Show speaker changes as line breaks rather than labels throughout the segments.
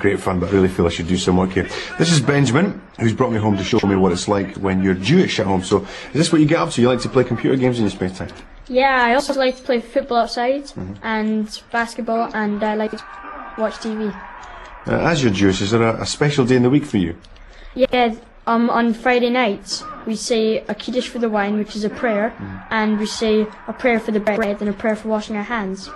great fun, but I really feel I should do some work here. This is Benjamin, who's brought me home to show me what it's like when you're Jewish at home. So, is this what you get up to? You like to play computer games in your spare time?
Yeah, I also like to play football outside and basketball, and I like to watch TV.
As you're Jewish, is there a special day in the week for you?
Yeah, on Friday nights we say a kiddush for the wine, which is a prayer, and we say a prayer for the bread and a prayer for washing our hands.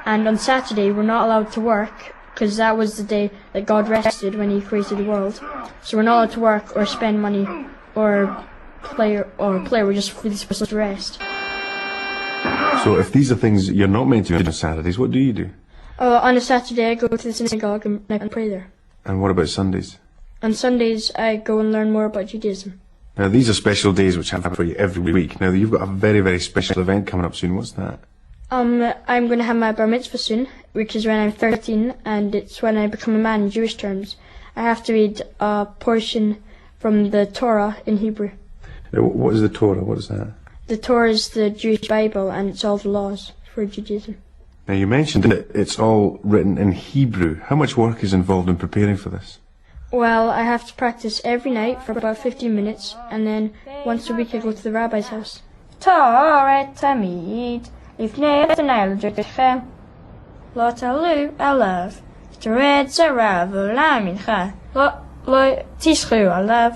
And on Saturday we're not allowed to work, because that was the day that God rested when He created the world. So we're not allowed to work or spend money or play. We're just really supposed to rest.
So if these are things you're not meant to do on Saturdays, what do you do?
On a Saturday I go to the synagogue and I pray there.
And what about Sundays?
On Sundays I go and learn more about Judaism.
Now these are special days which happen for you every week. Now you've got a very, very special event coming up soon. What's that?
I'm going to have my bar mitzvah soon, which is when I'm 13, and it's when I become a man in Jewish terms. I have to read a portion from the Torah in Hebrew.
Now, what is the Torah? What is that?
The Torah is the Jewish Bible, and it's all the laws for Judaism.
Now you mentioned that it's all written in Hebrew. How much work is involved in preparing for this?
Well, I have to practice every night for about 15 minutes, and then once a week I go to the rabbi's house. Torah tamid. לפני אדוני אלוהיכם, לא תעלו עליו, תרד זרע ועולה מנחה, לא תשחו עליו,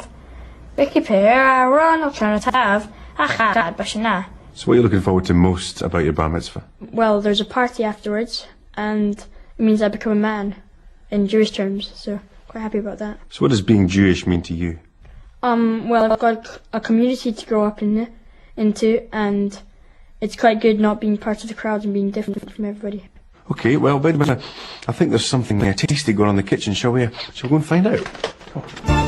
וכיפר אהרון על קרנותיו, אחד בשנה.
So what are you looking forward to most about your bar mitzvah?
Well, there's a party afterwards, and it means I become a man, in Jewish terms, so quite happy about that.
So what does being Jewish mean to you?
Well, I've got a community to grow up into, and it's quite good not being part of the crowd and being different from everybody.
Okay, well, Benjamin, I think there's something tasty going on in the kitchen. Shall we go and find out? Come on.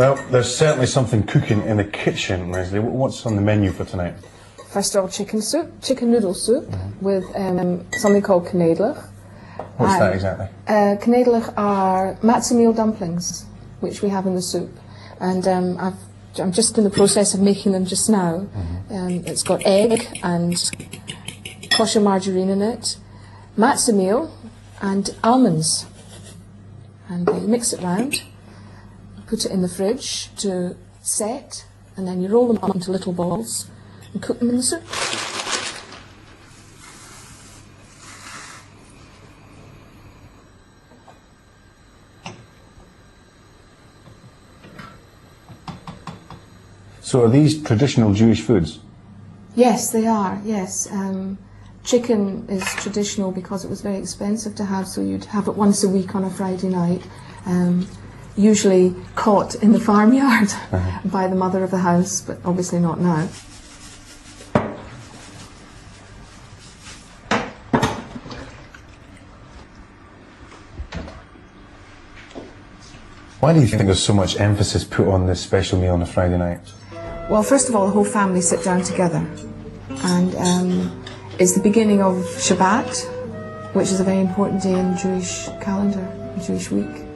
Well, there's certainly something cooking in the kitchen, Leslie. What's on the menu for tonight?
First of all, chicken noodle soup with something called knedelig.
What's that exactly?
Knedelig are matzah meal dumplings, which we have in the soup. And I'm just in the process of making them just now. It's got egg and kosher margarine in it, matzah meal and almonds. And you mix it round. Put it in the fridge to set, and then you roll them up into little balls and cook them in the soup.
So are these traditional Jewish foods?
Yes, they are, yes. Chicken is traditional because it was very expensive to have, so you'd have it once a week on a Friday night. Usually caught in the farmyard by the mother of the house, but obviously not now.
Why do you think there's so much emphasis put on this special meal on a Friday night?
Well, first of all, the whole family sit down together, and it's the beginning of Shabbat, which is a very important day in the Jewish calendar, the Jewish week.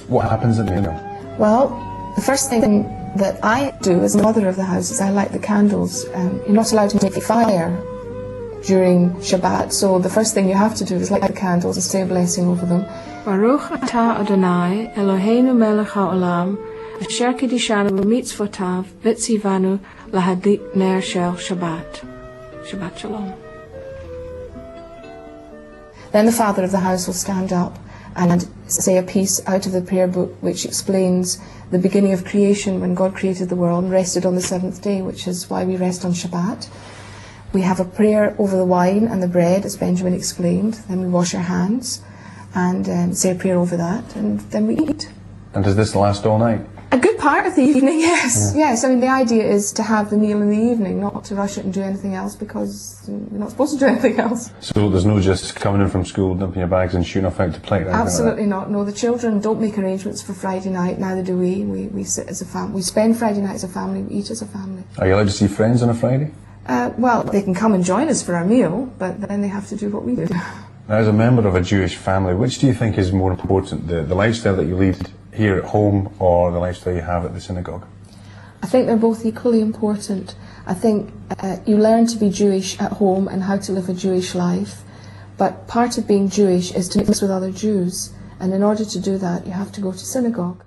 What happens at the meal?
Well, the first thing that I do as the mother of the house is I light the candles. You're not allowed to make a fire during Shabbat, so the first thing you have to do is light the candles and say a blessing over them. Baruch atah Adonai Eloheinu melech haolam asher kiddushanu b'mitzvotav v'tzivanu lahadlik ner shel Shabbat. Shabbat shalom. Then the father of the house will stand up and say a piece out of the prayer book which explains the beginning of creation when God created the world and rested on the seventh day, which is why we rest on Shabbat. We have a prayer over the wine and the bread, as Benjamin explained. Then we wash our hands and say a prayer over that, and then we eat.
And does this last all night?
A good part of the evening, yes. Yes, I mean, the idea is to have the meal in the evening, not to rush it and do anything else, because you're not supposed to do anything else.
So there's no just coming in from school, dumping your bags and shooting off out to play?
Absolutely not. No, the children don't make arrangements for Friday night, neither do we. We sit as a family. We spend Friday night as a family, we eat as a family.
Are you allowed to see friends on a Friday?
Well, they can come and join us for our meal, but then they have to do what we do.
Now, as a member of a Jewish family, which do you think is more important, the lifestyle that you lead here at home or the lifestyle you have at the synagogue?
I think they're both equally important. I think you learn to be Jewish at home and how to live a Jewish life, but part of being Jewish is to mix with other Jews, and in order to do that you have to go to synagogue.